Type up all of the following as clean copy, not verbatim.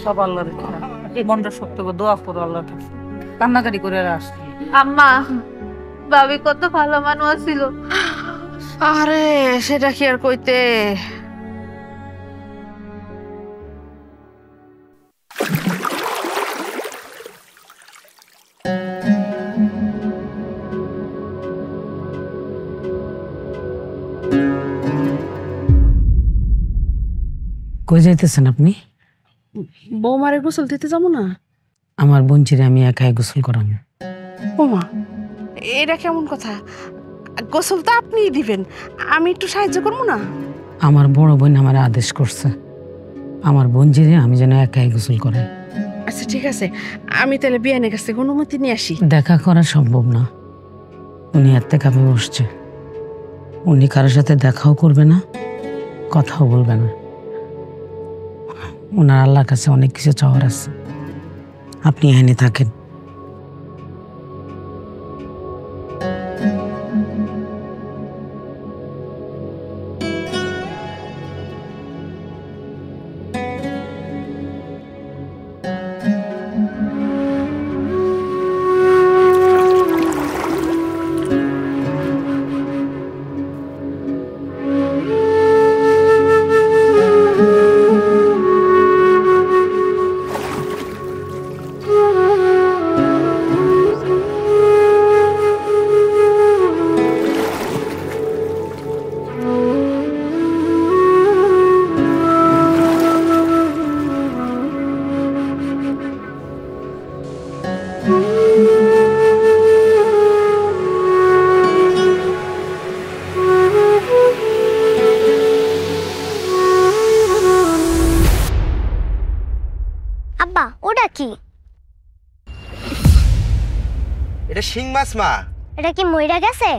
সব আল্লাহর খেলা। এই মনটা শক্ত করে দোয়া করো আল্লাহর কাছে, কান্নাকাটি করে আসছি। আম্মা, ভাবি কত ভালো মানুষ ছিল। আরে সেটা কি আর কইতে। কই যাইতেছেন আপনি? বৌমারে গোসল দিতে যাবো না? আমার বোনচিরে আমি একাই গোসল করাবো। বৌমা, এটা কেমন কথা? গোসল তো আপনিই দিবেন, আমি একটু সাহায্য করবো না? আমার বড় বোন আমার আদেশ করছে আমার বোনচিরে আমি যেন একাই গোসল করাই। আচ্ছা ঠিক আছে, আমি তাহলে বিয়ানের কাছ থেকে অনুমতি নিয়ে আসি। দেখা করা সম্ভব না, উনি এতে কাপে বসছে। উনি কারোর সাথে দেখাও করবে না, কথাও বলবে না। ওনার আল্লাহর কাছে অনেক কিছু চাওয়ার আছে। আপনি এখানে থাকেন। আব্বা, ওটা কি? এটা শিং মাছ মা। এটা কি মইরা গেছে?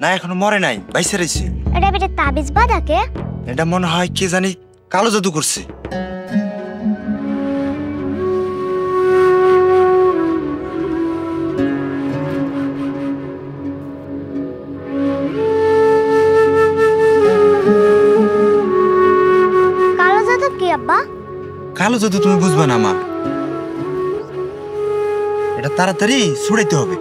না, এখনো মরে নাই, বাইসে রয়েছে। এটা বেটে তাবিজ বাঁধাকে? এটা মনে হয় কে জানি কালো জাদু করছে। কালো জাদু কি আব্বা? কালো জাদু তুমি বুঝবে না মা, এটা তাড়াতাড়ি ছুড়াইতে হবে।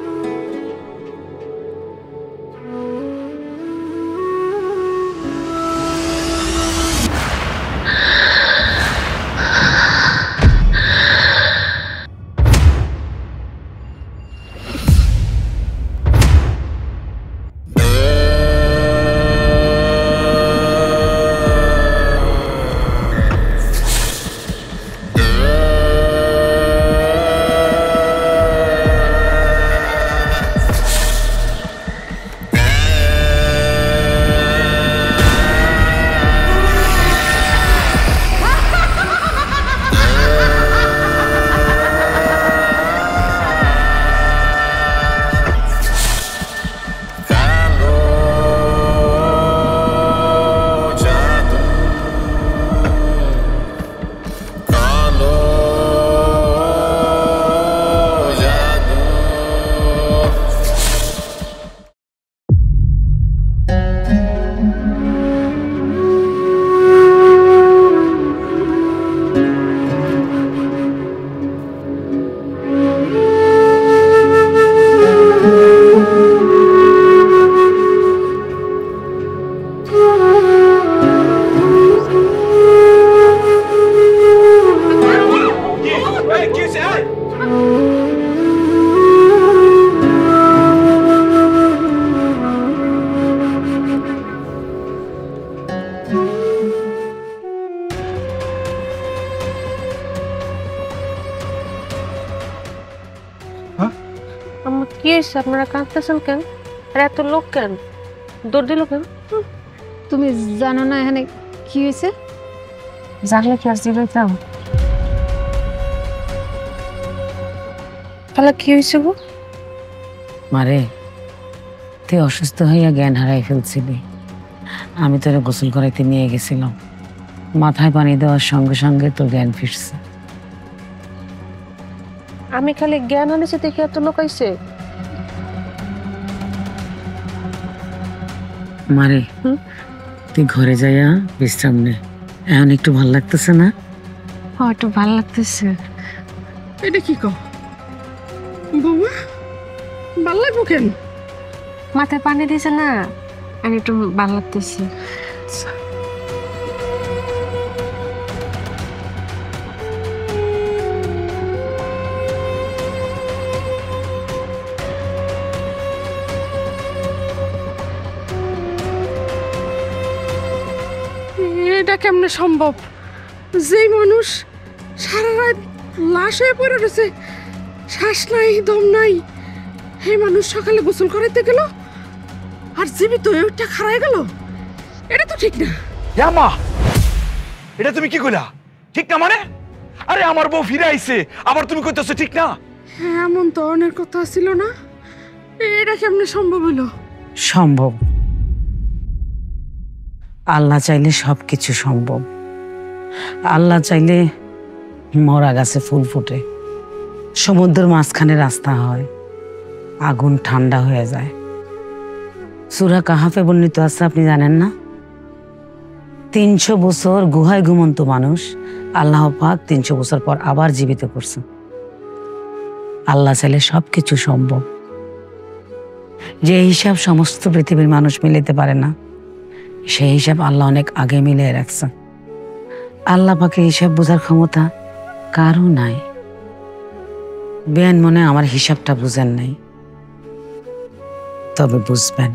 কি হয়েছে? আপনারা কাঁদতেছেন কেন? আর এত লোক কেন? দৌড় দিল কেন? তুমি জানো না এখানে কি হয়েছে? জানলে কি আর দিলাম? তাহলে কি হয়েছে গো? মারে, তুই অসুস্থ হইয়া জ্ঞান হারাই ফেলছিলি। আমি তোরে গোসল করাইতে নিয়ে গেছিলাম, মাথায় পানি দেওয়ার সঙ্গে সঙ্গে তোর জ্ঞান ফিরছে। আমি খালি জ্ঞান আনেছি দেখে এত লোক আইছে। মারে তুই ঘরে যাইয়া বিশ্রাম নে, এখন একটু ভাল লাগতেছে না? একটু ভালো লাগতেছে। এটা কি কও বৌমা, ভাল লাগবো কেন? মাথায় পানি দিয়েছে না, আর একটু ভালো লাগতেছে। এটা কেমনে সম্ভব? যেই মানুষ সারা রাত লাশ হয়ে পড়ে রয়েছে, শ্বাস নাই, দম নাই, এই মানুষ সকালে গোসল করাইতে গেল আর জীবিত হয়ে ওইটা খারাই গেল। এটা তো ঠিক না। মা, এটা তুমি কি কইলা? ঠিক না মানে? আরে আমার বউ ফিরে আইছে, আবার তুমি কইতেছো ঠিক না? এমন তো অনেক কথা ছিল না। এটা কেমনে সম্ভব হলো? সম্ভব। আল্লাহ চাইলে সবকিছু সম্ভব। আল্লাহ চাইলে মরা গাছে ফুল ফোটে, সমুদ্রের মাঝখানে রাস্তা হয়, আগুন ঠান্ডা হয়ে যায়। সূরা কাহাফে বর্ণিত আছে, আপনি জানেন না? 300 বছর গুহায় ঘুমন্ত মানুষ আল্লাহ পাক 300 বছর পর আবার জীবিত করছে। আল্লাহ চাইলে সবকিছু সম্ভব। যে হিসাব সমস্ত পৃথিবীর মানুষ মিলাইতে পারে না, সেই হিসাব আল্লাহ অনেক আগে মিলিয়ে রাখছে। আল্লাহ পাকের হিসাব বোঝার ক্ষমতা কারো নাই। বেন মনে আমার হিসাবটা বুঝেন নাই, তবে বুঝবেন।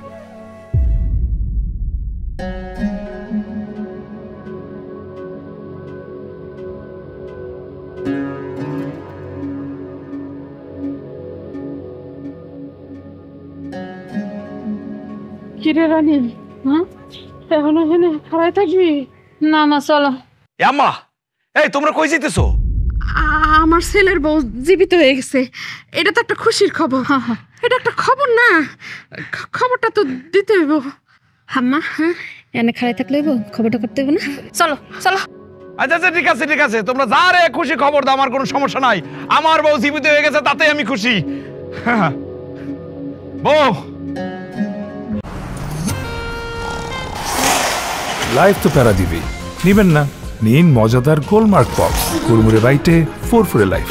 কিরে রানী, এখন এখানে খাড়াই থাকবি? না মা চলো। আম্মা, এই তোমরা কই যাইতেছো? আমার ছেলের বউ জীবিত হয়ে গেছে, এটা তো একটা খুশির খবর। এটা একটা খবর না, খবরটা তো দিতে হইব। আম্মা এনে খাড়াই থাকলে হইব, খবরটা করতে হইব না? চলো চলো। আচ্ছা আচ্ছা, ঠিক আছে ঠিক আছে, তোমরা যারে খুশি খবর দাও, আমার কোনো সমস্যা নাই। আমার বউ জীবিত হয়ে গেছে, তাতে আমি খুশি। বউ, লাইফ তো প্যারা দিবেই, নিবেন না? নিন মজাদার গোলমার্ক পপস, কুরমুরে বাইটে ফুরফুরে লাইফ।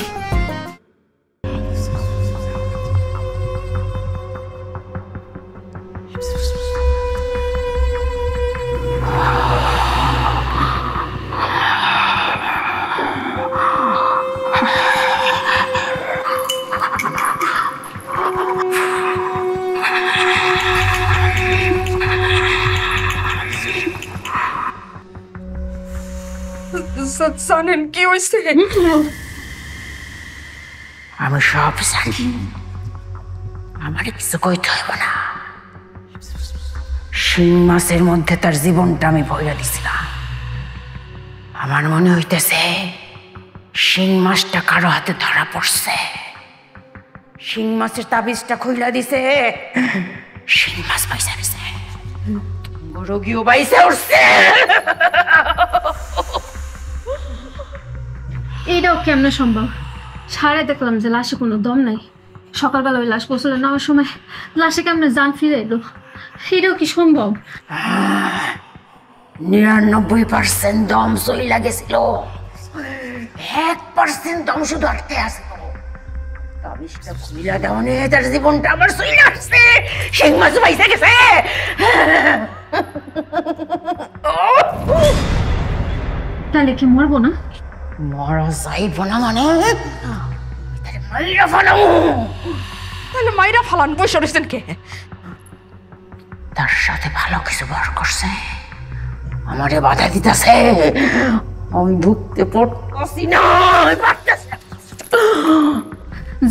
জানেন কি হয়েছে? আমি সব জানি, আমার কিছু কইতে হইব না। শিং মাছের মধ্যে তার জীবনটা আমি ভইরা দিছিলাম। আমার মনে হইতেছে শিং মাছটা কারো হাতে ধরা পড়ছে। শিং মাছের তাবিজটা খুইলা দিছে, শিং মাছ পয়সা দিছে, রোগীও বাইসে উঠছে। এইটাও কেমনে সম্ভব? সারাই দেখলাম যে লাশে কোনো দম নাই। সকালবেলা ওই লাশ গোসলে নেওয়ার সময় লাশে কেমনে জান ফিরে এলো, এটাও কি সম্ভব? 99% দম সইলা গেছিল, 1% দম শুধু আটকে আছে। তাবিজটা খুইলা দেওয়ানে তার জীবনটা আবার সইলা আসছে, শিং মাছ বাইসে গেছে। তাহলে কি মরবো না? মরা যাইব না মানে মাইরা ফালাম। তাহলে মাইরা ফালান বসে রয়েছেন কে? তার সাথে ভালো কিছু বার করছে, আমারে বাধা দিতেছে। আমি ঢুকতে পড়তেছি না,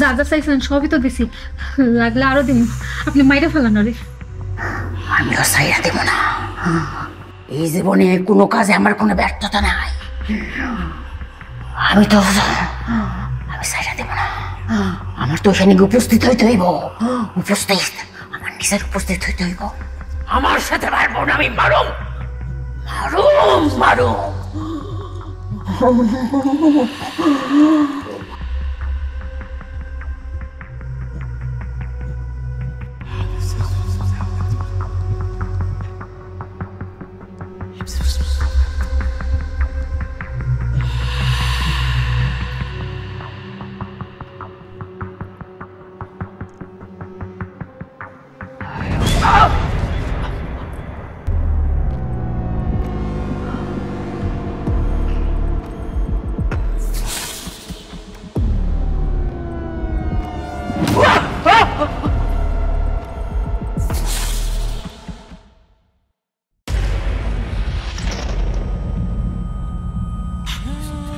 যা যা চাইছিলেন সবই তো দিছি, লাগলে আরো দিন। আপনি মাইরে ফেলান রে। আমিও চাইয়া দেব না। এই জীবনে কোনো কাজে আমার কোনো ব্যর্থতা নাই। আমি চাইয়া দেব না। আমার তো এখানে উপস্থিত হইতে হইব। উপস্থিত, আমার নিজের উপস্থিত হইতে হইব। আমার সাথে পারবো না, আমি মারুম মারুম মারুম।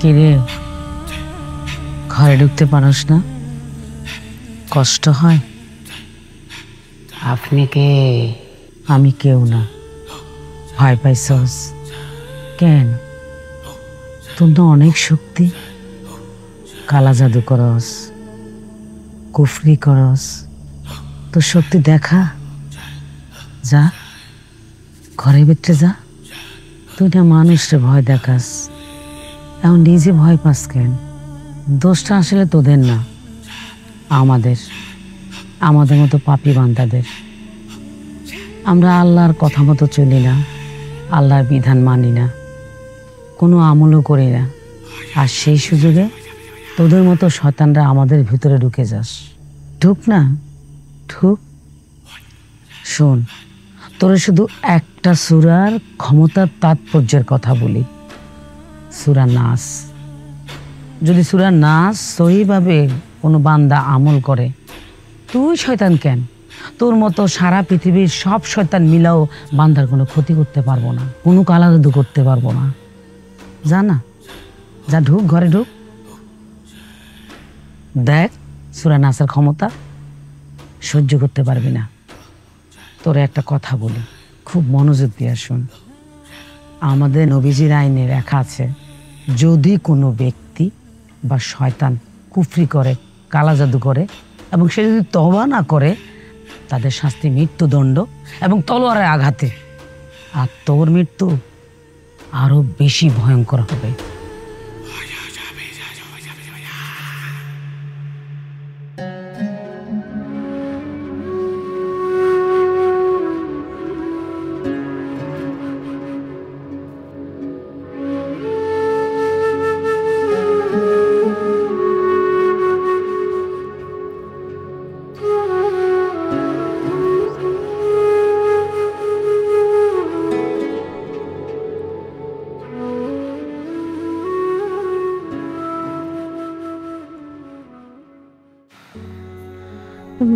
কিরে, ঘরে ঢুকতে পারস না? কষ্ট হয়? আপনি কে? আমি কেউ না। ভয় পাইছস কেন? তোর তো অনেক শক্তি। কালা জাদু করস, কুফরি করস, তোর শক্তি দেখা। যা ঘরের ভিতরে যা। তুই না মানুষরে ভয় দেখাস, এখন নিজে ভয় পাস কেন? দোষটা আসলে তোদের না, আমাদের আমাদের মতো পাপী বান্দাদের। আমরা আল্লাহর কথা মতো চলি না, আল্লাহর বিধান মানি না, কোনো আমলও করি না। আর সেই সুযোগে তোদের মতো শয়তানরা আমাদের ভিতরে ঢুকে যাস। ঢুক না, ঢুক। শোন, তোরে শুধু একটা সূরার ক্ষমতার তাৎপর্যের কথা বলি। সূরা নাস। যদি সূরা নাস সহিভাবে কোনো বান্দা আমল করে, তুই শয়তান কেন, তোর মতো সারা পৃথিবীর সব শয়তান মিলাও বান্দার কোনো ক্ষতি করতে পারবো না, কোনো কালাজাদু করতে পারবো না। যা না, যা ঢুক, ঘরে ঢুক। দেখ সূরা নাসের ক্ষমতা সহ্য করতে পারবি না। তোরে একটা কথা বলি, খুব মনোযোগ দিয়ে শুন। আমাদের নবীজির আইনে লেখা আছে, যদি কোনো ব্যক্তি বা শয়তান কুফরি করে, কালা জাদু করে এবং সে যদি তওবা না করে, তাদের শাস্তি মৃত্যুদণ্ড এবং তলোয়ারের আঘাতে। আর তোর মৃত্যু আরো বেশি ভয়ঙ্কর হবে।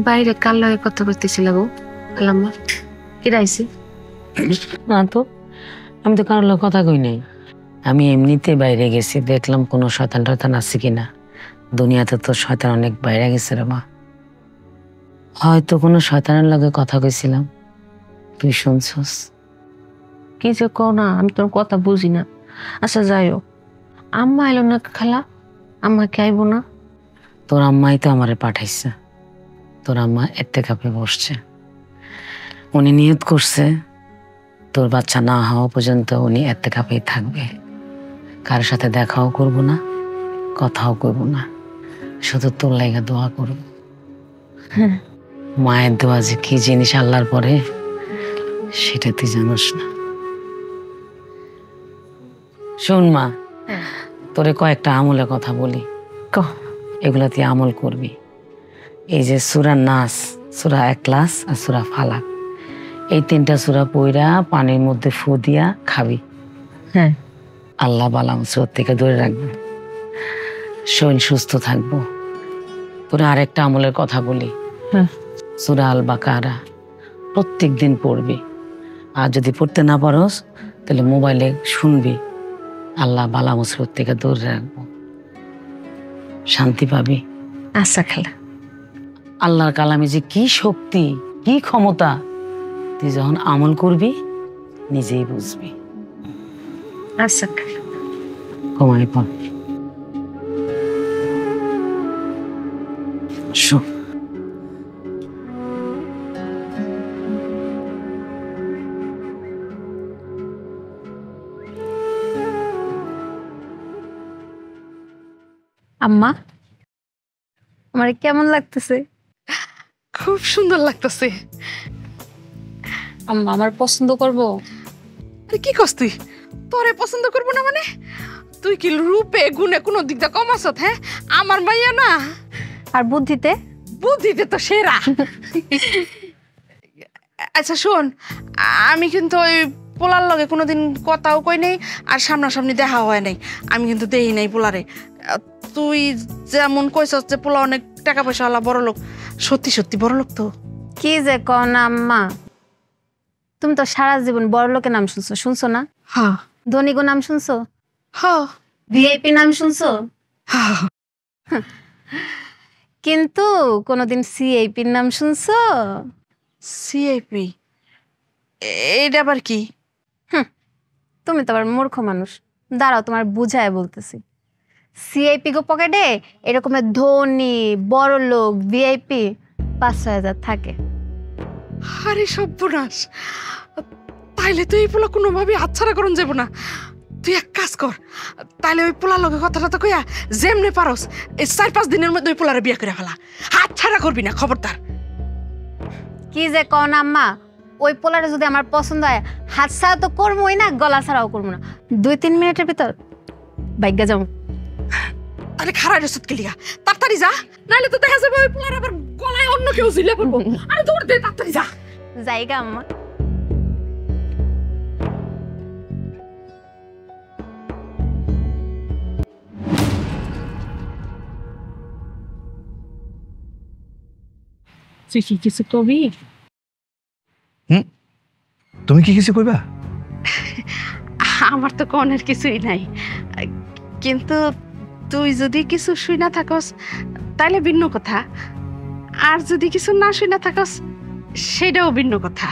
বাইরে কার লগে কথা করতেছিল গো? আলাম্মা কিরা আইছে? না তো, আমি তো কারোর লোক কথা কই নাই। আমি এমনিতে বাইরে গেছি, দেখলাম কোনো শয়তান টয়তান আছে কিনা। দুনিয়াতে তো শয়তান অনেক বাইরে গেছে রে মা। হয়তো কোনো শয়তানের লগে কথা কইছিলাম, তুই শুনছস। কি যে কও না, আমি তোর কথা বুঝি না। আচ্ছা যাইও, আম্মা এলো না খালা? আম্মা কে আইব না? তোর আম্মাই তো আমারে পাঠাইছে। তোর আম্মা ইত্তেকাফে বসছে। উনি নিয়ত করছে তোর বাচ্চা না হওয়া পর্যন্ত উনি ইত্তেকাফেই থাকবে। কারোর সাথে দেখাও করব না, কথাও করব না, শুধু তোর লাইগা দোয়া করব। মায়ের দোয়া যে কি জিনিস আল্লাহর পরে, সেটা তুই জানোস না। শোন মা, তোরে কয়েকটা আমলের কথা বলি, এগুলা তুই আমল করবি। এই যে সূরা নাস, সূরা ইখলাস আর সূরা ফালাক, এই তিনটা সূরা পইরা পানির মধ্যে ফু দিয়া খাবি। হ্যাঁ, আল্লাহ বালা মুসিবত থেকে দূরে রাখবে, শরীর সুস্থ থাকবো। তোরা আরেকটা আমলের কথা বলি। সূরা আল বাকারা প্রত্যেক দিন পড়বি। আর যদি পড়তে না পারোস তাহলে মোবাইলে শুনবি। আল্লাহ বালা মুসিবত থেকে দূরে রাখবো, শান্তি পাবি। আচ্ছা খালা। আল্লাহর কালামে যে কি শক্তি, কি ক্ষমতা, তুই যখন আমল করবি নিজেই বুঝবি। আচ্ছা খালা। ঘুমাই পড়। শো আম্মা আমার কেমন লাগতেছে? খুব সুন্দর লাগতেছে। আম্মা আমার পছন্দ করবো? আরে কি কস তুই? তোরে পছন্দ করবো না মানে? তুই কি রূপে গুণে কোনো দিক দিয়ে কম আছত? হ্যাঁ, আমার মাইয়া না। আর বুদ্ধিতে? বুদ্ধিতে তো সেরা। আচ্ছা শোন, আমি কিন্তু ওই পোলার লগে কোনোদিন কথাও কই নাই, আর সামনাসামনি দেখা হয় নাই। আমি কিন্তু দেই নাই পোলারে। তুই যেমন কইছস যে পোলা অনেক টাকা পয়সাওয়ালা বড় লোক, সত্যি সত্যি বড় লোক তো? কি যে কও না আম্মা, তুমি তো সারা জীবন বড় লোকের নাম শুনছো না? হ্যাঁ। ধনীগো নাম শুনছো? হ্যাঁ। ভিআইপি নাম শুনছো? হ্যাঁ। কিন্তু কোনোদিন সিআইপির নাম শুনছো? সিআইপি এইটা আবার কি? তুমি তো আবার মূর্খ মানুষ, দাঁড়াও তোমার বুঝায় বলতেছি। সিআইপি গো পকেটে এরকমের ধনী বড় লোক ভিআইপি 5-6 হাজার থাকে। আরে সর্বনাশ, তাইলে তো এই পোলা কোনোভাবে হাতছাড়া করুন যাব না। তুই এক কাজ কর, তাইলে ওই পোলার লগে কথাটা তো কইয়া যেমনে পারস এই 4-5 দিনের মধ্যে ওই পোলারে বিয়ে করে ফেলা। হাতছাড়া করবি না, খবরদার। কি যে কও না আম্মা, ওই পোলারে যদি আমার পছন্দ হয় হাত ছাড়া তো করবোই না, গলা ছাড়াও করবো না। 2-3 মিনিটের ভিতর বাইগা যাও। তাহলে খারাপ রসদ কে লিগা? তাড়াতাড়ি যা, নাহলে তো দেখা যাবে ওই পোলার আবার গলায় অন্য কেউ ঝুলে পড়বো। আরে দৌড় দে, তাড়াতাড়ি যা। জায়গা আম্মা। তুই কি কিছু কবি? তুমি কি কিছু কইবা? আমার তো কনের কিছুই নাই, কিন্তু তুই যদি কিছু শুই না থাকস তাইলে ভিন্ন কথা, আর যদি কিছু না শুই না থাকস সেটাও ভিন্ন কথা।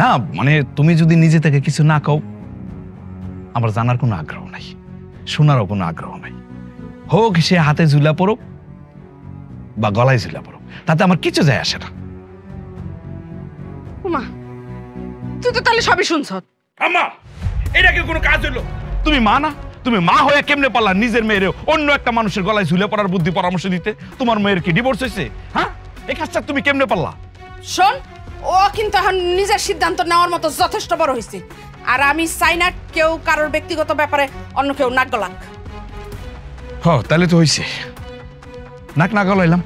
না মানে তুমি যদি নিজে থেকে কিছু না কও, আমার জানার কোনো আগ্রহ নাই, শোনারও কোনো আগ্রহ নাই। হোক সে হাতে ঝুলা পড়ুক বা গলায় ঝুলা পড়ুক, তাতে আমার কিছু যায় আসে না। উমা, তুই তো তাহলে সবই শুনছ। আম্মা, এটা কি কোনো কাজ হলো? তুমি মা না? তুমি মা হয়ে কেমনে পারলা নিজের মেয়েরে অন্য একটা মানুষের গলায় ঝুলে পড়ার বুদ্ধি পরামর্শ দিতে? তোমার মেয়ের কি ডিভোর্স হয়েছে? হ্যাঁ, এই কাজটা তুমি কেমনে পারলা? শোন, ও কিন্তু এখন নিজের সিদ্ধান্ত নেওয়ার মতো যথেষ্ট বড় হয়েছে, আর আমি চাই না কেউ কারোর ব্যক্তিগত ব্যাপারে অন্য কেউ নাক গলাক। তাহলে তো হয়েছে, নাক না গলাইলাম।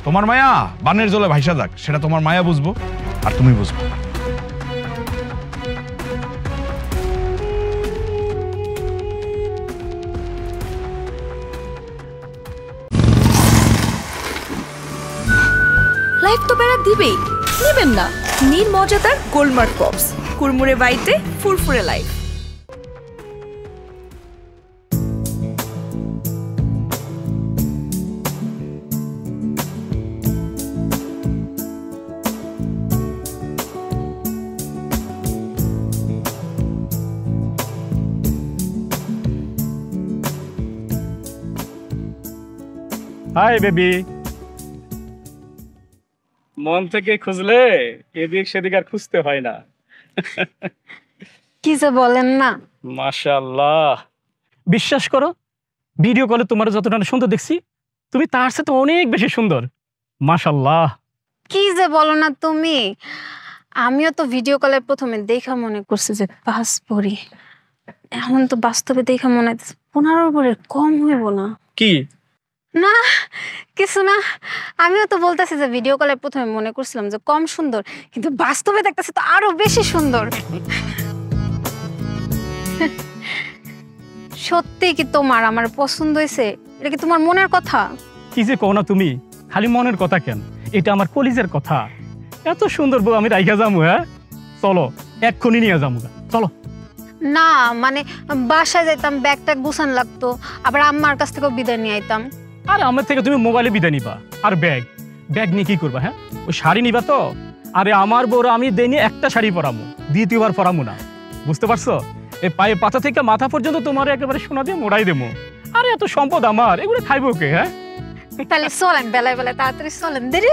তোমার মায়া বানের জলে ভাইসা যাক, সেটা তোমার মায়া বুঝবো আর তুমি বুঝবো। লাইফ তো বেড়া দিবেই, নেবেন না? নিন মজাদার গোলমার্ক পপস, কুরমুরে বাইটে ফুরফুরে লাইফ। হাই বেবি, মন থেকে খুঁজলে এদিক সেদিক আর খুঁজতে হয় না। কি যে বলেন না। মাশাআল্লাহ, বিশ্বাস করো ভিডিও কলে তোমার যতটা সুন্দর দেখছি, তুমি তার সাথে অনেক বেশি সুন্দর। মাশাআল্লাহ। কি যে বলো না তুমি, আমিও তো ভিডিও কলে প্রথমে দেখা মনে করছি যে 5 পড়ি, এখন তো বাস্তবে দেখা মনে হচ্ছে 15 পরে কম হইব না। কি না কিছু না, আমিও তো বলতেছি যে ভিডিও কলে প্রথমে মনে করছিলাম যে কম সুন্দর, কিন্তু বাস্তবে দেখতেছি তো আরো বেশি সুন্দর। সত্যি কি তোমার আমার পছন্দ হয়েছে? এটা কি তোমার মনের কথা? কি যে কও না তুমি, খালি মনের কথা কেন, এটা আমার কলিজের কথা। এত সুন্দর বউ আমি রাইখা যাবো? হ্যাঁ চলো এক্ষুনি নিয়ে যাবো, চলো। না মানে বাসায় যাইতাম, ব্যাগটা গুছান লাগতো, আবার আম্মার কাছ থেকেও বিদায় নিয়ে আইতাম। আর আমার থেকে তুমি মোবাইলে বিদায় নিবা, আর ব্যাগ ব্যাগ নিয়ে কি করবা? হ্যাঁ ওই শাড়ি নিবা তো? আরে আমার বউরা আমি দেনি একটা শাড়ি পরামো, দ্বিতীয়বার পরামো না, বুঝতে পারছো? এই পায়ে পাতা থেকে মাথা পর্যন্ত তোমার একেবারে সোনা দিয়ে মোড়াই দেবো। আরে এত সম্পদ আমার, এগুলো খাইবো কে? হ্যাঁ তাহলে চলেন, বেলায় বেলায় তাড়াতাড়ি চলেন, দেরি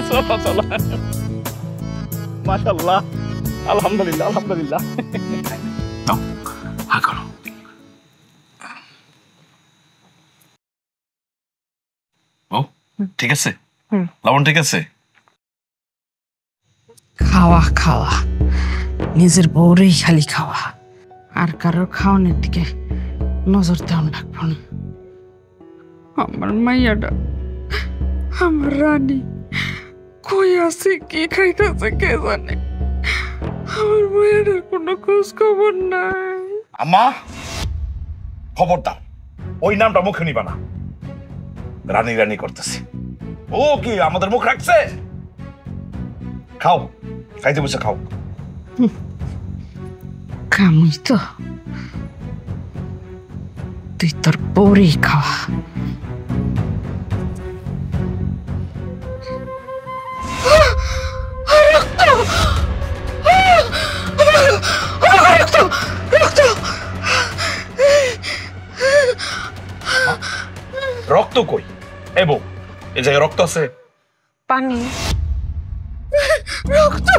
চলো চলো। মাশাআল্লাহ, আলহামদুলিল্লাহ আলহামদুলিল্লাহ। ঠিক আছে? লবণ ঠিক আছে? খাওয়া খাওয়া, নিজের বউরেই খালি খাওয়া, আর কারোর খাওয়ানোর দিকে নজর দেওয়া লাগবে না। আমার মাইয়াটা, আমার রানী কই আছে, কি খাইতেছে কে জানে। আমার মাইয়াটার কোনো খোঁজ খবর নাই। আম্মা খবরদার ওই নামটা মুখে নিবা না। রানী রানী করতেছি, ও কি আমাদের মুখ রাখছে? খাও, খাইতে বসে খাও। কামই তো, তুই তোর বউরেই খাওয়া। রক্ত কই? এবো এই জায়গায় রক্ত আছে? পানি, রক্ত,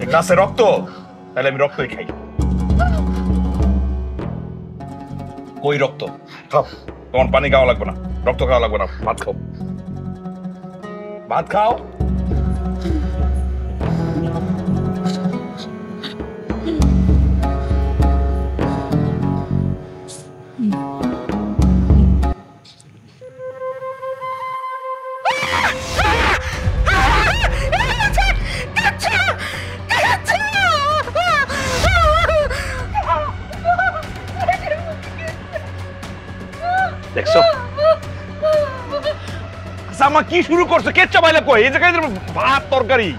এই গ্লাসে রক্ত? তাহলে আমি রক্তই খাই। কই রক্ত? খাও, তোমার পানি খাওয়া লাগবে না, রক্ত খাওয়া লাগবে না, ভাত খাও, ভাত খাও। দেখছো জামা কি শুরু করছো? কেচ্চা বাইলা কই? এই জায়গায় ভাত তরকারি।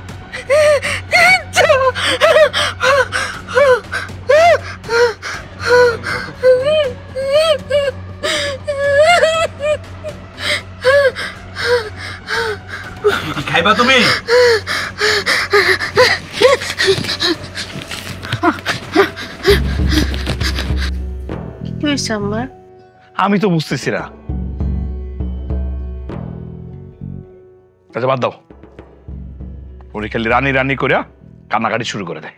খাইবা তুমি? কি হয়েছে আমার? আমি তো বুঝতেছি না। আচ্ছা বাদ দাও, ওরে খালি রানী রানী করে কান্নাকাটি শুরু করে দেয়।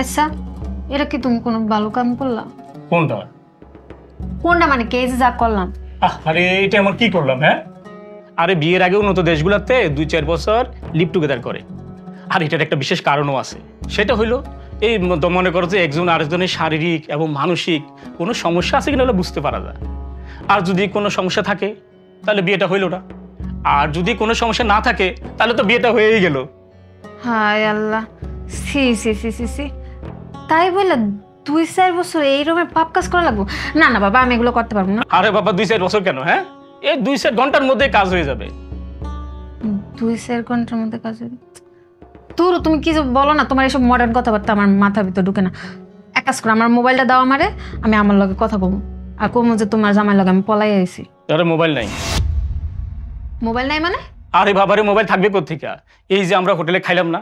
আচ্ছা, এটা কি তুমি কোনো ভালো কাম করলাম? কোনটা? কোনটা মানে কে যা করলাম? আরে এটা আমার কি করলাম? হ্যাঁ, আরে বিয়ের আগে উন্নত দেশগুলোতে 2-4 বছর লিভ টুগেদার করে। আর এটার একটা বিশেষ কারণও আছে, সেটা হইলো এই মনে করো যে একজন আরেকজনের শারীরিক এবং মানসিক কোনো সমস্যা আছে কিনা হলে বুঝতে পারা যায়। আর যদি কোনো সমস্যা থাকে তাহলে বিয়েটা হইল না, আর যদি কোনো সমস্যা না থাকে তাহলে তো বিয়েটা হয়েই গেল। হায় আল্লাহ, সি সি সি সি সি, তাই বলে 2-4 বছর এই রকমের পাপ কাজ করা লাগবো? না না বাবা, আমি এগুলো করতে পারবো না। আরে বাবা 2-4 বছর কেন? হ্যাঁ, এই 2-4 ঘন্টার মধ্যে কাজ হয়ে যাবে। 2-4 ঘন্টার মধ্যে কাজ হবে? তোর তুমি কি যে বলো না, তোমার এসব মডার্ন কথাবার্তা আমার মাথার ভিতর ঢুকে না। এক কাজ করো, আমার মোবাইলটা দাও আমারে, আমি আমার লগে কথা বলবো। আর কমো যে তোমার জামাই লগে আমি পলাই আইছি। আরে মোবাইল নাই। মোবাইল নাই মানে? আরে বাবারে মোবাইল থাকবে কোত্থেকে? এই যে আমরা হোটেলে খাইলাম না,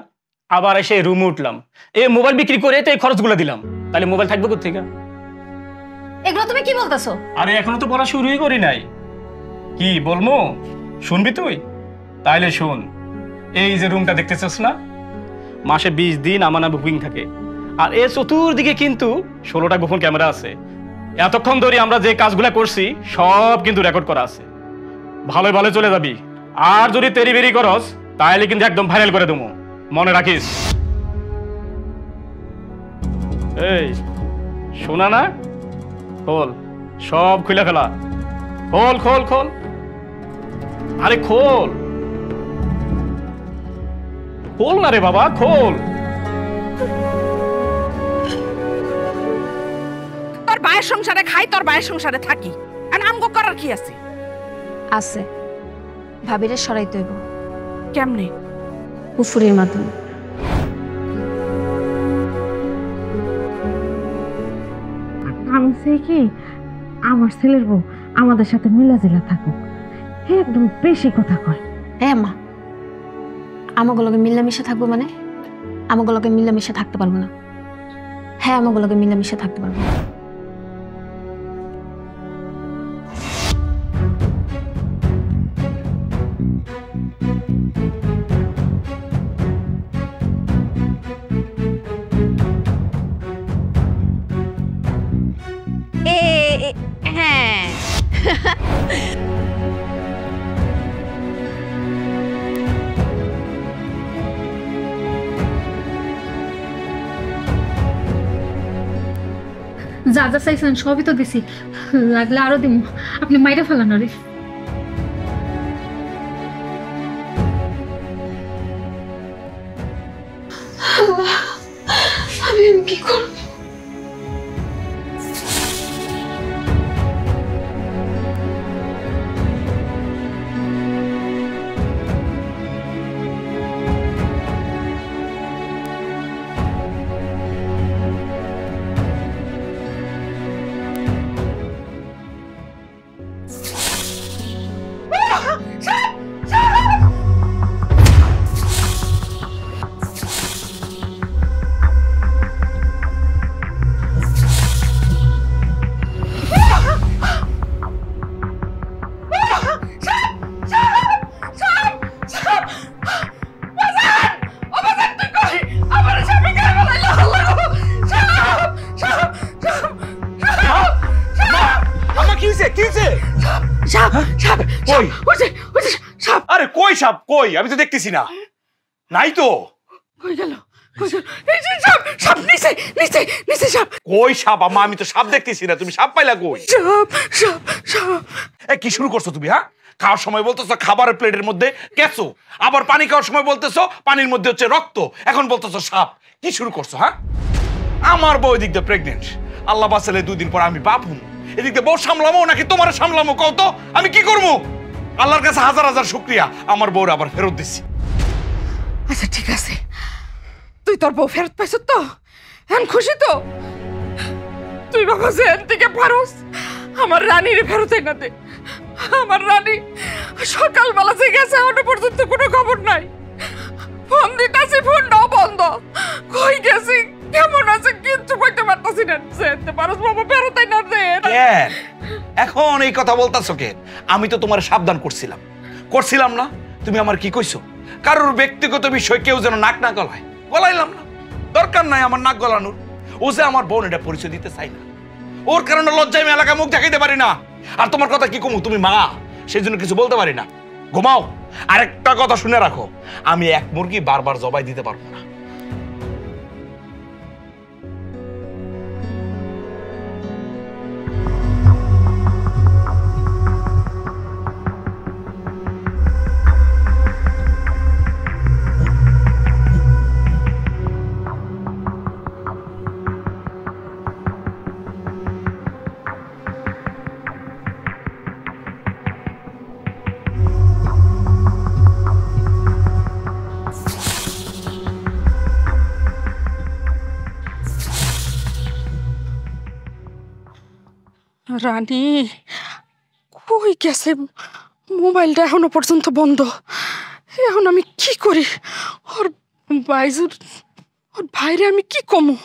আবার এসে রুমে উঠলাম, এই মোবাইল বিক্রি করে তো এই খরচগুলো দিলাম, তাহলে মোবাইল থাকবে কোত্থেকে? এগুলো তুমি কি বলতেছো? আরে এখনো তো পড়া শুরুই করি নাই। কি বলবো শুনবি তুই? তাইলে শোন, এই যে রুমটা দেখতেছিস না, মাসে 20 দিন আমানা বুকিং থাকে, আর এর চতুর্দিকে কিন্তু 16টা গোপন ক্যামেরা আছে। এতক্ষণ ধরে আমরা যে কাজগুলা করছি সব কিন্তু রেকর্ড করা আছে। ভালো ভালো চলে যাবি, আর যদি তেরি বেরি করস তাহলে কিন্তু একদম ভাইরাল করে দেবো, মনে রাখিস। এই শোনা না, খোল, সব খুলে ফেলা, খোল খোল খোল, আরে খোল, খোল না রে বাবা, খোল। তোর ভাইয়ের সংসারে খাই, তোর ভাইয়ের সংসারে থাকি, আর আমগো করার কি আছে? আছে, ভাবিরে সরাইতে হইব। কেমনে? কুফুরির মাধ্যমে। আমি চাই কি আমার ছেলের বউ আমাদের সাথে মিলাজিলা থাকুক। হে একদম বেশি কথা কয়। হ্যাঁ মা, আমাগুলোকে মিলামিশা থাকবো মানে? আমাগুলোকে মিলামিশা থাকতে পারবো না। হ্যাঁ, আমাগুলোকে মিলামিশা থাকতে পারবো না। যা যা চাইছেন সবই তো দিছি, লাগলে আরো দিম, আপনি মাইরে ফেলান রে। আমি কি করব? আরে কই সাপ কই? আমি তো দেখতেছি না, নাই তো। কই গেল? এই যে সাপ, সাপ নিচে নিচে নিচে সাপ। কই সাপ আম্মা? আমি তো সাপ দেখতেছি না, তুমি সাপ পাইলা কই? সাপ সাপ সাপ। এ কি শুরু করছো তুমি? হ্যাঁ, খাওয়ার সময় বলতেছো খাবারের প্লেটের মধ্যে কেঁচো, আবার পানি খাওয়ার সময় বলতেছো পানির মধ্যে হচ্ছে রক্ত, এখন বলতেছো সাপ। কি শুরু করছো? হ্যাঁ, আমার বউ এদিক দিয়ে প্রেগনেন্ট, আল্লাহ বাঁচালে 2 দিন পর আমি বাপ হম। এদিক দিয়ে বউ সামলামো নাকি তোমার সামলামো কও তো? আমি কি করবো? আল্লাহর কাছে হাজার হাজার শুকরিয়া, আমার বউর আবার ফেরত দিছি। আচ্ছা ঠিক আছে, তুই তোর বউ ফেরত পাইছ তো? এখন খুশি তো? তুই বাবা যে এন থেকে পারস আমার রানীর ফেরত না দে। আমার রানী সকালবেলা যে গেছে এখনো পর্যন্ত কোনো খবর নাই। ফোন দিতেছি, ফোনটাও বন্ধ। কই গেছি, কেমন আছে কিচ্ছু কইতে পারতাছি না। যেতে পারস বাবা, ফেরত না দে। কেন এখন এই কথা বলতাছো কে? আমি তো তোমার সাবধান করছিলাম না? তুমি আমার কি কইছো? কারোর ব্যক্তিগত বিষয় কেউ যেন নাক না গলায়। গলাইলাম না, দরকার নাই আমার নাক গলানোর। ও যে আমার বোন, এটা পরিচয় দিতে চাই না। ওর কারণে লজ্জায় আমি এলাকায় মুখ দেখাইতে পারি না। আর তোমার কথা কি কমু, তুমি মা, সেই জন্য কিছু বলতে পারি না। ঘুমাও। আরেকটা কথা শুনে রাখো, আমি এক মুরগি বারবার জবাই দিতে পারবো না। রানী কই গেছে? মোবাইলটা এখনো পর্যন্ত বন্ধ। এখন আমি কি করি? ওর বাইজুর, ওর ভাইরে আমি কি কমু?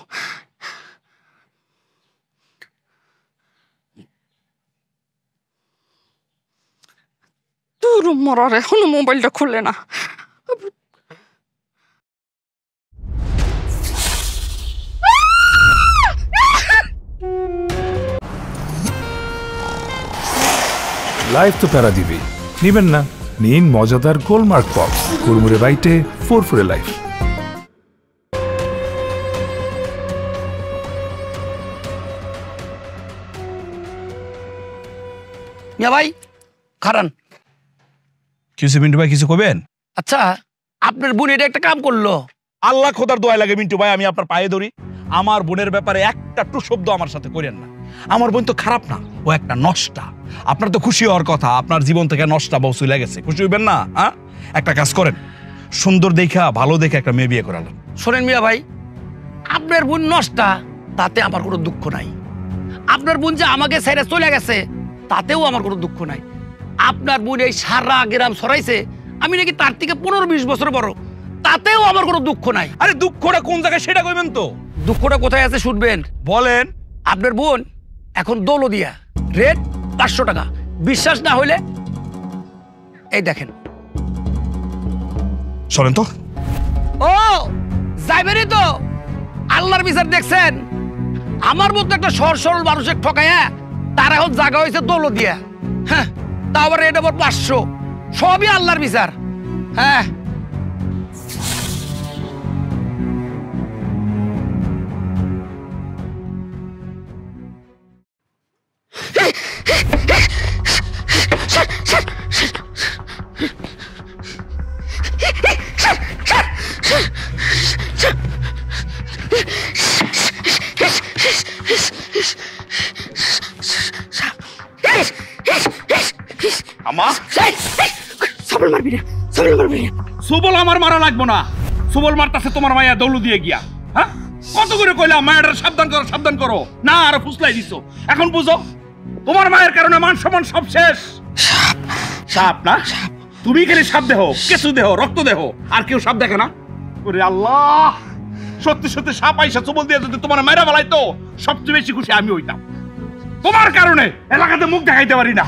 তোর মরার এখনো মোবাইলটা খুলে না। লাইফ তো প্যারা দিবেই, নিবেন না? নিন মজাদার গোলমার্ক পপস, কুরমুরে বাইটে ফুরফুরে লাইফ। ভাই খারান। কিছু মিন্টু ভাই কিছু কবেন? আচ্ছা, আপনার বোন এটা একটা কাম করলো। আল্লাহ খোদার দোয়া লাগে মিন্টু ভাই, আমি আপনার পায়ে ধরি, আমার বোনের ব্যাপারে একটা টু শব্দ আমার সাথে করেন না। আমার বোন তো খারাপ না, ও একটা নষ্টা। আপনার তো খুশি হওয়ার কথা, আপনার জীবন থেকে নষ্টা বউ চলে গেছে, খুশি হইবেন না? হ্যাঁ, একটা কাজ করেন, সুন্দর দেখা ভালো দেখে একটা মেয়ে বিয়ে করালেন। শোনেন মিয়া ভাই, আপনার বোন নষ্টা তাতে আমার কোনো দুঃখ নাই। আপনার বোন যে আমাকে ছেড়ে চলে গেছে তাতেও আমার কোনো দুঃখ নাই। আপনার বোন এই সারা গ্রাম ছড়াইছে আমি নাকি তার থেকে 15-20 বছর বড়, তাতেও আমার কোনো দুঃখ নাই। আরে দুঃখটা কোন জায়গায় সেটা কইবেন তো। দুঃখটা কোথায় আছে শুনবেন? বলেন। আপনার বোন এখন দৌলদিয়া, রেট 500 টাকা। বিশ্বাস না হইলে এই দেখেন। শোনেন তো। ও যাইবেনই তো, আল্লাহর বিচার দেখছেন। আমার মতো একটা সরল মানুষের ঠকাইয়া তার এখন জায়গা হয়েছে দৌলদিয়া। হ্যাঁ তা আবার এটা আবার 500, সবই আল্লাহর বিচার। হ্যাঁ সুবল আমার মারা লাগবো না, সুবল মারতাছে তোমার মায়া দৌলু দিয়ে গিয়া। হ্যাঁ কত করে কইলাম মায়ের সাবধান করো না, আর ফুসলাই দিছো। এখন বুঝো তোমার মায়ের কারণে মান সম্মান সব শেষ। সাপ না, তুমি খালি সাপ দেহ, কেঁচু দেহ, রক্ত দেহ, আর কেউ সাপ দেখে না। ওরে আল্লাহ, সত্যি সত্যি সাপ আইসা সুবল দিয়ে যদি তোমার মায়েরা বলাইতো সবচেয়ে বেশি খুশি আমি হইতাম। তোমার কারণে এলাকাতে মুখ দেখাইতে পারি না।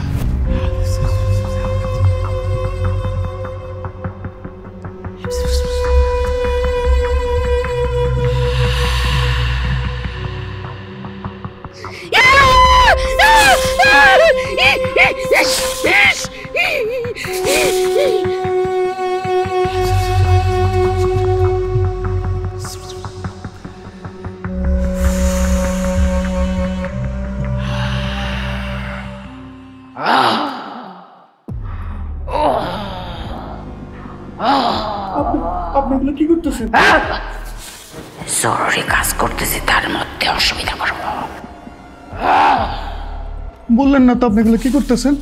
আপনি কি করতেছেন? জরুরি কাজ করতেছি, তার মধ্যে অসুবিধা করবো? বললেন না তো আপনি এগুলো কি করতেছেন?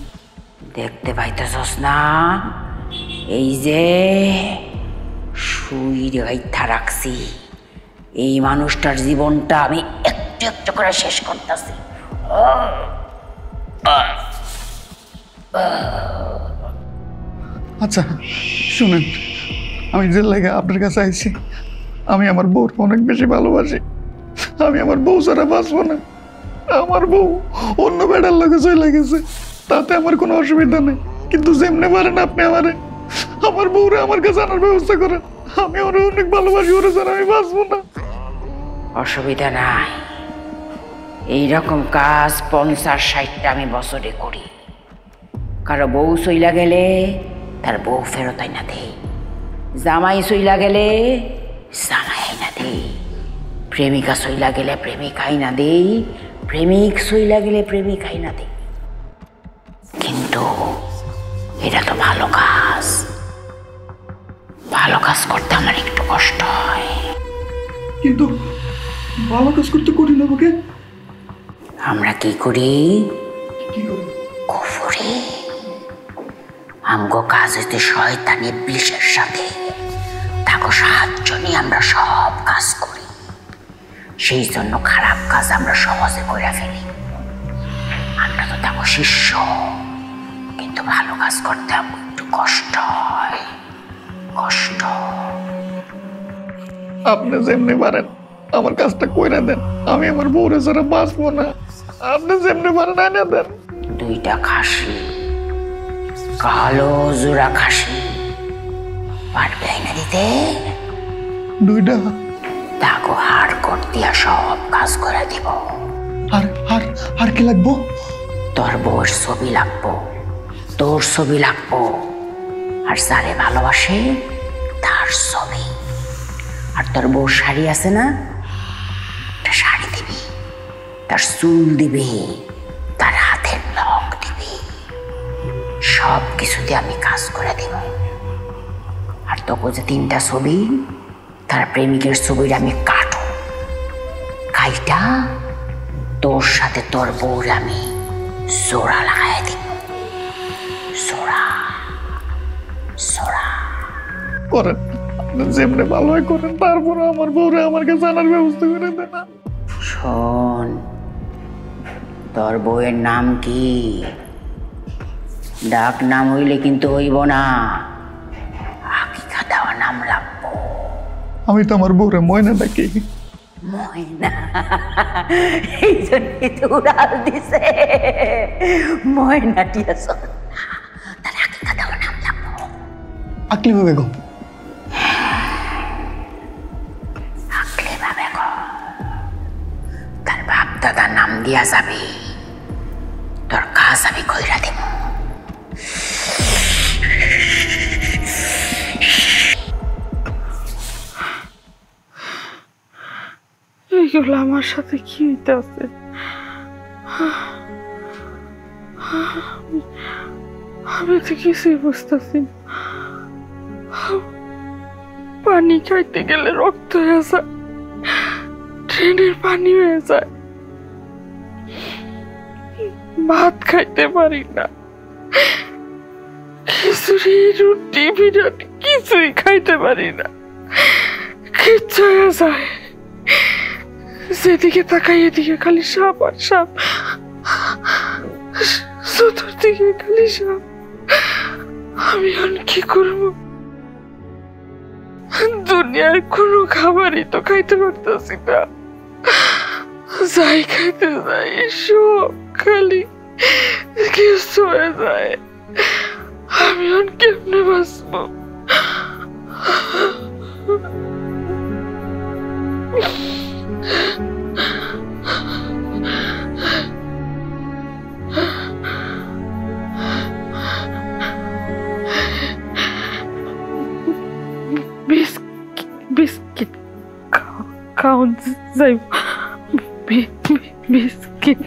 দেখতে পাইতেছস না, এই যে সুই গাইথা রাখছি, এই মানুষটার জীবনটা আমি একটু একটু করে শেষ করতেছি। আচ্ছা শুনেন, আমি যে লেগে আপনার কাছে আইছি, আমি আমার বউর অনেক বেশি ভালোবাসি। আমি আমার বউ ছাড়া বাঁচবো না। আমার বউ অন্য বেড়ার লোকে চলে গেছে, তাতে আমার কোনো অসুবিধা নেই, কিন্তু যেমনে পারেন আপনি আমার বউরে আমার কাছে আনার ব্যবস্থা করেন। আমি ওরে অনেক ভালোবাসি, ওরে ছাড়া আমি বাঁচবো না। অসুবিধা নাই, এইরকম কাজ 50-60টা আমি বছরে করি। কারো বউ চইলা গেলে তার বউ ফেরত আইনা দেই, জামাই চইলা গেলে জামাই আইনা দেই, প্রেমিকা চইলা গেলে প্রেমিক আইনা দেই, প্রেমিক চইলা গেলে প্রেমিক আইনা দেই। কিন্তু এটা তো ভালো কাজ, ভালো কাজ করতে আমার একটু কষ্ট হয়। কিন্তু ভালো কাজ করতে কঠিন আমাকে। আমরা কি করি? কুফরি। আমগো কাজ হইতে শয়তানি ইবলিসের সাথে তাকে সাহায্য নিয়ে আমরা সব কাজ করি। সেই জন্য খারাপ কাজ আমরা সহজে করে ফেলি। আমরা তো তাকে শিষ্য, কিন্তু ভালো কাজ করতে আমার একটু কষ্ট হয়, কষ্ট। আপনি যেমনি পারেন আমার কাজটা কইরা দেন, আমি আমার বউরে ছাড়া বাঁচবো না। আপনি যেমনি পারেন আইনা দেন। 2টা খাসি, কালো জোড়া খাসি পারবে আইনা দিতে? 2টা? তাকে হাড় কর দিয়া সব কাজ করে দিব। আর কি লাগবো? তোর বউর ছবি লাগবো, তোর ছবি লাগবো, আর যারে ভালোবাসে তার ছবি। আর তোর বউর শাড়ি আছে না, একটা শাড়ি দিবি, তার চুল দিবি, তার হাতের নখ দিবি, সব কিছু দিয়ে আমি কাজ করে দিব। আর তোকে যে 3টা ছবি, তার প্রেমিকের ছবির আমি কাটো, কাইটা তোর সাথে তোর বউর আমি জোড়া লাগাই দিব। জোড়া জোড়া করেন, আপনি যেমনি ভালো হয় করেন, তারপরে আমার বউরে আমার কাছে আনার ব্যবস্থা করে দেন। শোন, তোর বউয়ের নাম কি? ডাক নাম হইলে কিন্তু হইব না, হাকিকা দেওয়া নাম লাগবো। আমি তো আমার বউরে ময়না ডাকি। ময়না? এই জন্যই তো উড়াল দিছে। ময়না টিয়াছ, তাহলে হাকিকা দেওয়া নাম লাগবো। আকলিমা বেগম। আকলিমা বেগম, তার বাপ দাদার নাম দিয়া যাবি, তোর কাজ আমি কইরা দিব। এইগুলো আমার সাথে কি হইতে আছে? আমি তো কিছুই বুঝতেছি না। পানি খাইতে গেলে রক্ত হয়ে যায়, ট্রেনের পানি হয়ে যায়, ভাত খাইতে পারি না, খিচুড়ি রুটি বিরিয়ানি কিছুই খাইতে পারি না, কিচ্ছু হয়ে যায়। যেদিকে তাকাই এদিকে খালি সাপ আর সাপ, চতুর্দিকে খালি সাপ। আমি এখন কি করব? দুনিয়ার কোনো খাবারই তো খাইতে পারতেছি না, যাই খাইতে যাই সব খালি কিছু হয়ে যায়। আমি এখন কেমনে বাঁচবো? বিস্কিট খাওয়ান যাইব, বিস্কিট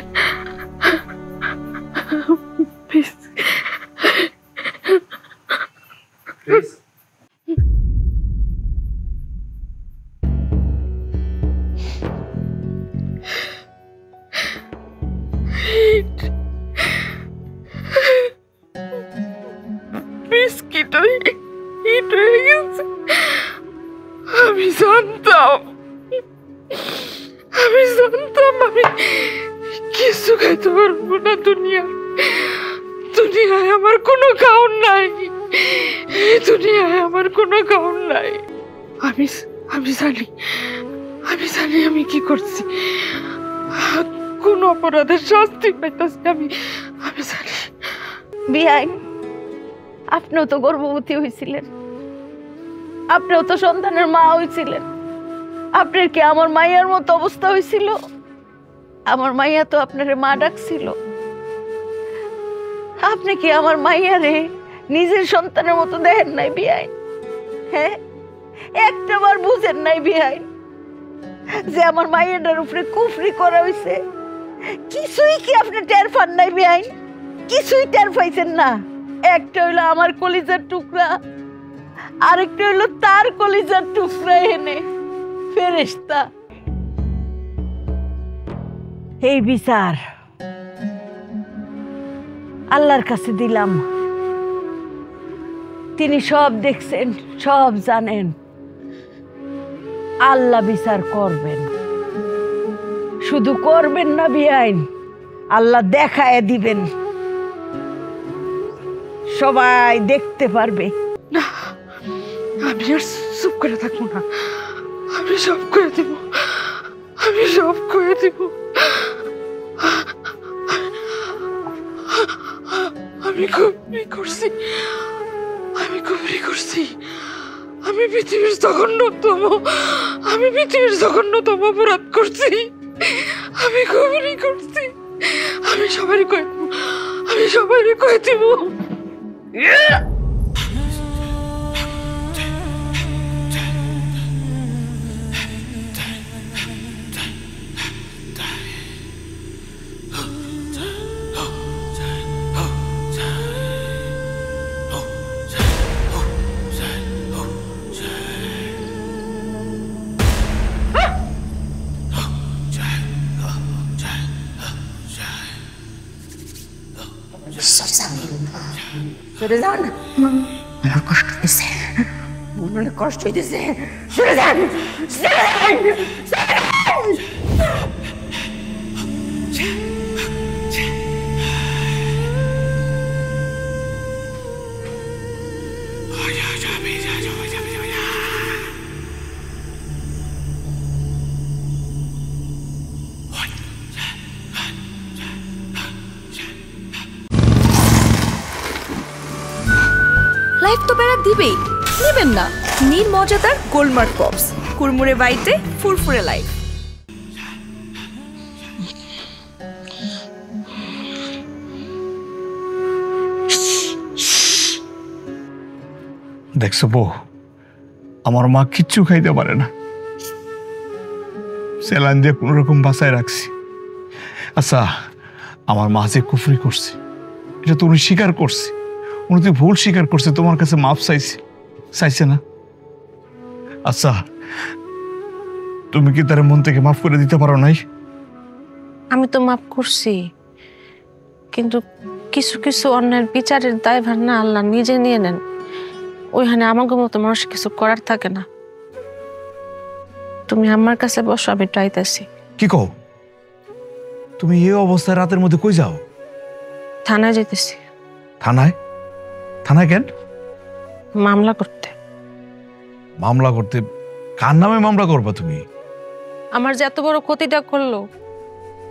বিস্কিট হিট হয়ে গেছে। আমি জানতাম আমি কিছু খাইতে পারবো না। দুনিয়ায় আমার কোনো খাওন নাই, এই দুনিয়ায় আমার কোনো খাওন নাই। আমি জানি আমি কি করছি, কোন অপরাধের শাস্তি পাইতেছি আমি জানি। বিয়াইন, আপনিও তো গর্ভবতী হয়েছিলেন, আপনিও তো সন্তানের মা হয়েছিলেন। আপনার কি আমার মাইয়ার মতো অবস্থা হয়েছিল? আমার মাইয়া তো আপনার মা ডাকছিল। আপনি কি আমার মাইয়ারে নিজের সন্তানের মতো দেখেন নাই বিয়াইন? হ্যাঁ, একটাবার বুঝেন নাই বিয়াইন যে আমার মাইয়াটার উপরে কুফরি করা হয়েছে? কিছুই কি আপনি টের পান নাই বিয়াইন? কিছুই টের পাইছেন না? একটা হইলো আমার কলিজার টুকরা, আরেকটা হইলো তার কলিজার টুকরা এনে ফেরেশতা। এই বিচার আল্লাহর কাছে দিলাম, তিনি সব দেখছেন, সব জানেন। আল্লাহ বিচার করবেন, শুধু করবেন না বিয়াইন, আল্লাহ দেখায় দিবেন, সবাই দেখতে পারবে। না, আমি আর চুপ করে থাকবো না, আমি সব করে দিব, আমি সব করে দিব। আমি কুফরি করছি, আমি পৃথিবীর জঘন্যতম অপরাধ করছি, আমি কুফরি করছি। আমি সবারই কয়ে দিব। সরে যান, আমার কষ্ট হয়েছে, অনেক কষ্ট হইতেছে। সরে যান, লাইফ তো প্যারা দিবেই, নেবেন না? নিন মজাদার গোলমার্ক পপস, কুরমুরে বাইটে ফুরফুরে লাইফ। দেখছো বউ, আমার মা কিচ্ছু খাইতে পারে না, স্যালাইন দিয়ে কোনো রকম বাঁচায় রাখছি। আচ্ছা, আমার মা যে কুফরি করছে এটা তো উনি স্বীকার করছে, উনি তো ভুল স্বীকার করছে, তোমার কাছে মাপ চাইছে না? আচ্ছা, তুমি কি তার মন থেকে মাফ করে দিতে পারো নাই? আমি তো মাফ করছি, কিন্তু কিছু কিছু অন্যের বিচারের দায়ভার না আল্লাহ নিজে নিয়ে নেন। ওইখানে আমাকে মতো মানুষ কিছু করার থাকে না। তুমি আমার কাছে বসো, আমি ট্রাইতেছি। কি কও? তুমি এই অবস্থায় রাতের মধ্যে কই যাও? থানায় যেতেছি। থানায়? থানায় কেন? মামলা করতে। মামলা করতে? কার নামে মামলা করবা তুমি? আমার যে এত বড় ক্ষতিটা করলো,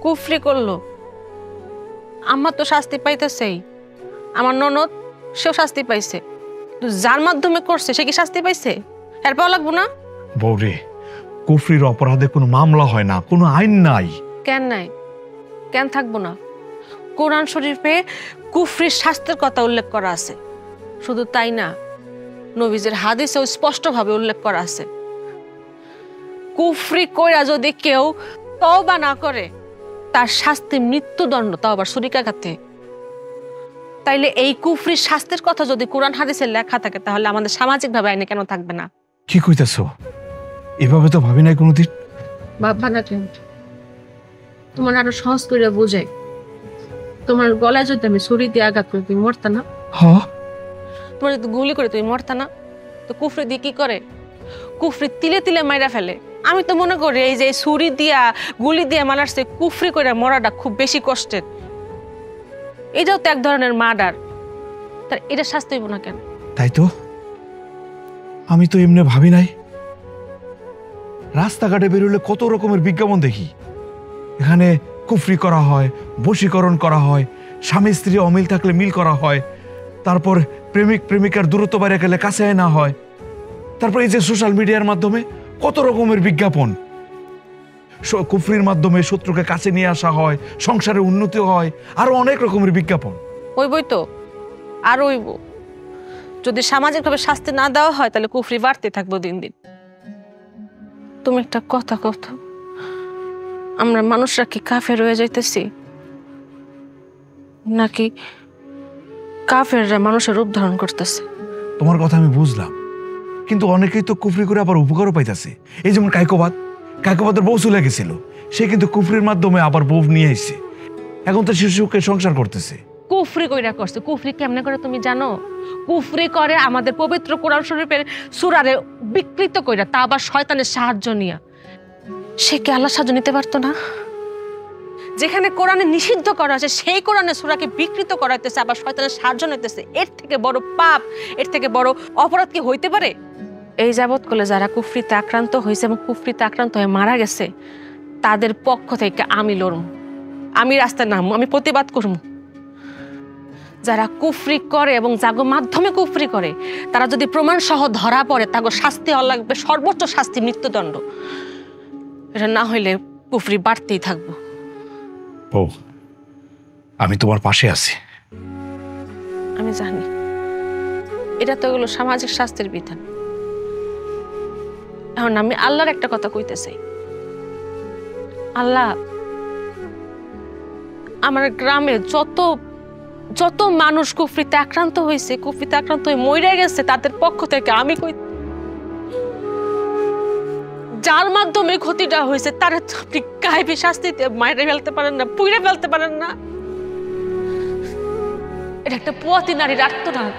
কুফরি করলো, আমার তো শাস্তি পাইতেছেই। আমার ননদ, সেও শাস্তি পাইছে। যার মাধ্যমে করছে সে কি শাস্তি পাইছে? এর পাওয়া লাগবো না? বৌরে, কুফরির অপরাধে কোনো মামলা হয় না, কোনো আইন নাই। কেন নাই? কেন থাকবো না? কোরআন শরীফে কুফরির শাস্তির কথা উল্লেখ করা আছে। শুধু তাই না, নবীজের হাদিসেও স্পষ্টভাবে উল্লেখ করা আছে, কুফরি কইরা যদি কেউ তওবা না করে তার শাস্তি মৃত্যুদণ্ড, তাও আবার ছুরিকাঘাতে। তাইলে এই কুফরির শাস্তির কথা যদি কোরআন হাদিসে লেখা থাকে, তাহলে আমাদের সামাজিকভাবে আইনে কেন থাকবে না? কি কইতাছো? এভাবে তো ভাবি নাই কোনোদিন। বাবা না, কেন তোমার আরো সহজ করে বোঝাই। তোমার গলায় যদি আমি ছুরি দিয়ে আঘাত করি, তুমি মরতা না? হ্যাঁ। তোমার যদি গুলি করে, তুমি মরতা না? তো কুফরি দিয়ে কি করে? কুফরি তিলে তিলে মাইরা ফেলে। আমি তো মনে করি এই যে ছুরি দিয়া গুলি দিয়ে মারার চেয়ে কুফরি করে মরাটা খুব বেশি কষ্টের। এটাও তো এক ধরনের মার্ডার, তার এটা শাস্তি হইব না কেন? তাই তো, আমি তো এমনি ভাবি নাই। রাস্তাঘাটে বেরোলে কত রকমের বিজ্ঞাপন দেখি, এখানে কুফরি করা হয়, বশীকরণ করা হয়, স্বামী স্ত্রী অমিল থাকলে মিল করা হয়, তারপর প্রেমিক প্রেমিকার দূরত্ব বাইরে গেলে কাছে না হয়, তারপর এই যে সোশ্যাল মিডিয়ার মাধ্যমে কত রকমের বিজ্ঞাপন, কুফরির মাধ্যমে শত্রুকে কাছে নিয়ে আসা হয়, সংসারে উন্নতি হয়, আরো অনেক রকমের বিজ্ঞাপন। ওইবই তো, আর ওইব। যদি সামাজিকভাবে শাস্তি না দেওয়া হয়, তাহলে কুফরি বাড়তে থাকবো দিন দিন। তুমি একটা কথা কথা, আমরা মানুষরা কি কাফের হয়ে যাইতেছি, নাকি কাফেররা মানুষের রূপ ধারণ করতেছে? তোমার কথা আমি বুঝলাম, কিন্তু অনেকেই তো কুফরি করে আবার উপকারও পাইতেছে। এই যেমন কায়কোবাদের বউ চলে গেছিল, সে কিন্তু কুফরির মাধ্যমে আবার বউ নিয়ে এসেছে, এখন তো শিশুকে সংসার করতেছে। কুফরি কইরা করছে। কুফরি কেমনে করে তুমি জানো? কুফরি করে আমাদের পবিত্র কোরআন শরীফের সূরারে বিকৃত কইরা, তা আবার শয়তানের সাহায্য নিয়া। সে কি আল্লাহর সাহায্য নিতে পারতো না? যেখানে কোরআনে নিষিদ্ধ করা আছে সেই কোরআনের সূরাকে বিকৃত করাইতেছে, আবার শয়তানের সাহায্য নিতেছে। এর থেকে বড় পাপ, এর থেকে বড় অপরাধ কি হইতে পারে? এই যাবৎ কালে যারা কুফরিতে আক্রান্ত হয়েছে এবং কুফরিতে আক্রান্ত হয়ে মারা গেছে, তাদের পক্ষ থেকে আমি লড়ব, আমি রাস্তায় নামবো, আমি প্রতিবাদ করব। যারা কুফরি করে এবং যাগো মাধ্যমে কুফরি করে, তারা যদি প্রমাণ সহ ধরা পড়ে, তাগো শাস্তি হওয়া লাগবে, সর্বোচ্চ শাস্তি মৃত্যুদণ্ড। এটা না হইলে কুফরি বাড়তেই থাকবো। বউ, আমি তোমার পাশে আছি। আমি জানি এটা তো এগুলো সামাজিক শাস্তির বিধান। এখন আমি আল্লাহর একটা কথা কইতে চাই। আল্লাহ, আমার গ্রামে যত মানুষ কুফরিতে আক্রান্ত হয়েছে, কুফরিতে আক্রান্ত হয়ে মরে গেছে, তাদের পক্ষ থেকে আমি কই, যার মাধ্যমে ক্ষতিটা হয়েছে তার আপনি গায়েবী শাস্তিতে মাইরে ফেলতে পারেন না, পুইরে ফেলতে পারেন না? এটা একটা পুয়াতি নারীর আত্মনাদ।